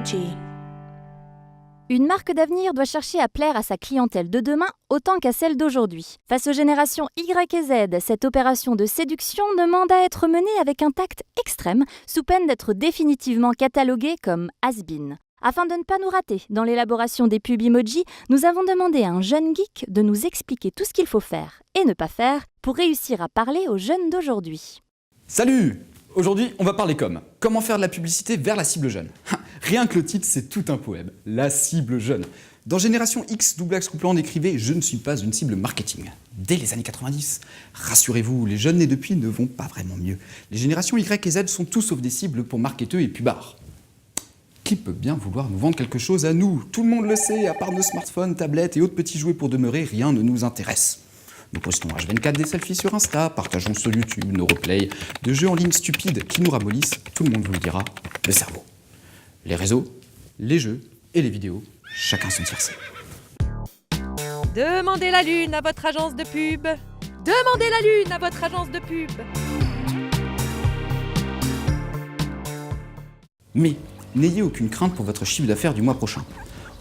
Pubimoji. Une marque d'avenir doit chercher à plaire à sa clientèle de demain autant qu'à celle d'aujourd'hui. Face aux générations Y et Z, cette opération de séduction demande à être menée avec un tact extrême, sous peine d'être définitivement cataloguée comme has-been. Afin de ne pas nous rater dans l'élaboration des Pubimoji, nous avons demandé à un jeune geek de nous expliquer tout ce qu'il faut faire et ne pas faire pour réussir à parler aux jeunes d'aujourd'hui. Salut! Aujourd'hui, on va parler comment faire de la publicité vers la cible jeune. Rien que le titre, c'est tout un poème. La cible jeune. Dans Génération X, Douglas Coupland écrivait « Je ne suis pas une cible marketing ». Dès les années 90, rassurez-vous, les jeunes nés depuis ne vont pas vraiment mieux. Les générations Y et Z sont tous sauf des cibles pour marketeux et pubards. Qui peut bien vouloir nous vendre quelque chose à nous? Tout le monde le sait, à part nos smartphones, tablettes et autres petits jouets pour demeurer, rien ne nous intéresse. Nous postons H24 des selfies sur Insta, partageons sur YouTube nos replays de jeux en ligne stupides qui nous ramollissent, tout le monde vous le dira, le cerveau. Les réseaux, les jeux et les vidéos, chacun son tiercé. Demandez la lune à votre agence de pub. Demandez la lune à votre agence de pub. Mais n'ayez aucune crainte pour votre chiffre d'affaires du mois prochain.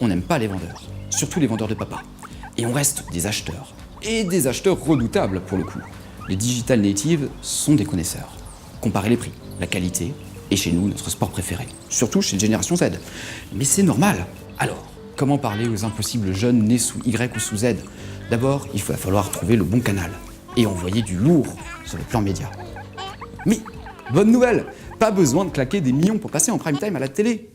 On n'aime pas les vendeurs, surtout les vendeurs de papa. Et on reste des acheteurs. Et des acheteurs redoutables pour le coup. Les digital natives sont des connaisseurs. Comparez les prix, la qualité, et chez nous, notre sport préféré. Surtout chez Génération Z. Mais c'est normal. Alors, comment parler aux impossibles jeunes nés sous Y ou sous Z? D'abord, il va falloir trouver le bon canal. Et envoyer du lourd sur le plan média. Mais, bonne nouvelle! Pas besoin de claquer des millions pour passer en prime time à la télé.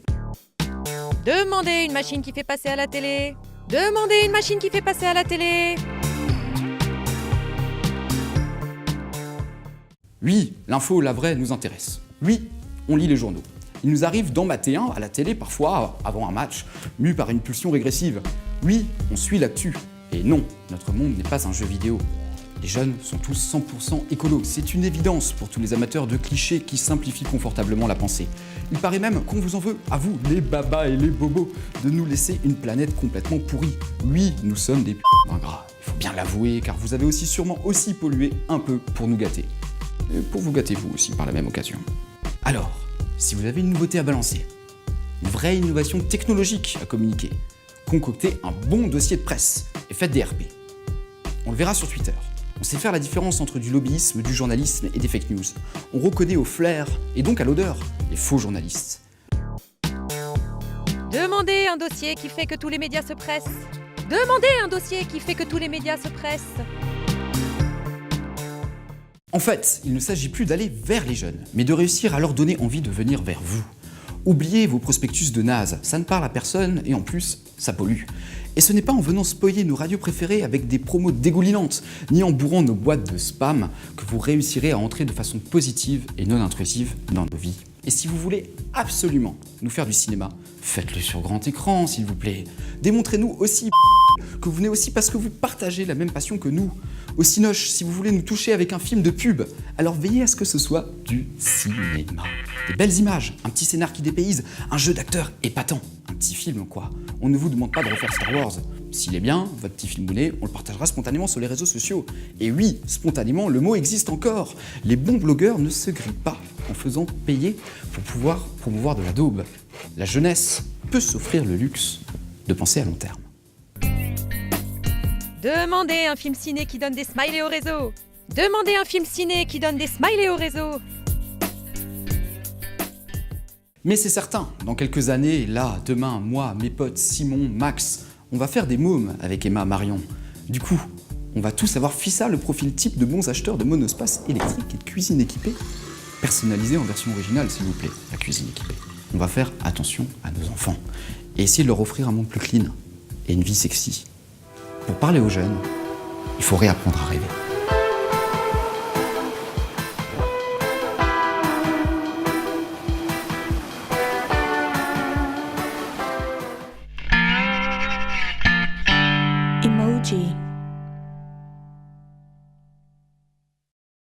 Demandez une machine qui fait passer à la télé. Demandez une machine qui fait passer à la télé. Oui, l'info, la vraie, nous intéresse. Oui, on lit les journaux. Il nous arrive d'en mater un à la télé, parfois, avant un match, mu par une pulsion régressive. Oui, on suit l'actu. Et non, notre monde n'est pas un jeu vidéo. Les jeunes sont tous 100% écolos. C'est une évidence pour tous les amateurs de clichés qui simplifient confortablement la pensée. Il paraît même qu'on vous en veut, à vous, les babas et les bobos, de nous laisser une planète complètement pourrie. Oui, nous sommes des ingrats. Il faut bien l'avouer, car vous avez aussi sûrement aussi pollué un peu pour nous gâter. Et pour vous gâter vous aussi par la même occasion. Alors, si vous avez une nouveauté à balancer, une vraie innovation technologique à communiquer, concoctez un bon dossier de presse et faites des RP. On le verra sur Twitter. On sait faire la différence entre du lobbyisme, du journalisme et des fake news. On reconnaît au flair, et donc à l'odeur, les faux journalistes. Demandez un dossier qui fait que tous les médias se pressent. Demandez un dossier qui fait que tous les médias se pressent. En fait, il ne s'agit plus d'aller vers les jeunes, mais de réussir à leur donner envie de venir vers vous. Oubliez vos prospectus de naze, ça ne parle à personne et en plus, ça pollue. Et ce n'est pas en venant spoiler nos radios préférées avec des promos dégoulinantes, ni en bourrant nos boîtes de spam, que vous réussirez à entrer de façon positive et non intrusive dans nos vies. Et si vous voulez absolument nous faire du cinéma, faites-le sur grand écran, s'il vous plaît. Démontrez-nous aussi que vous venez aussi parce que vous partagez la même passion que nous. Au Cinoche, si vous voulez nous toucher avec un film de pub, alors veillez à ce que ce soit du cinéma. Des belles images, un petit scénar qui dépayse, un jeu d'acteur épatant, un petit film quoi. On ne vous demande pas de refaire Star Wars. S'il est bien, votre petit film moulé, on le partagera spontanément sur les réseaux sociaux. Et oui, spontanément, le mot existe encore. Les bons blogueurs ne se grillent pas en faisant payer pour pouvoir promouvoir de la daube. La jeunesse peut s'offrir le luxe de penser à long terme. Demandez un film ciné qui donne des smileys au réseau. Demandez un film ciné qui donne des smileys au réseau. Mais c'est certain, dans quelques années, là, demain, moi, mes potes, Simon, Max, on va faire des mômes avec Emma, Marion. Du coup, on va tous avoir fissa le profil type de bons acheteurs de monospace électrique et de cuisine équipée. Personnalisé en version originale, s'il vous plaît, la cuisine équipée. On va faire attention à nos enfants et essayer de leur offrir un monde plus clean et une vie sexy. Pour parler aux jeunes, il faut réapprendre à rêver.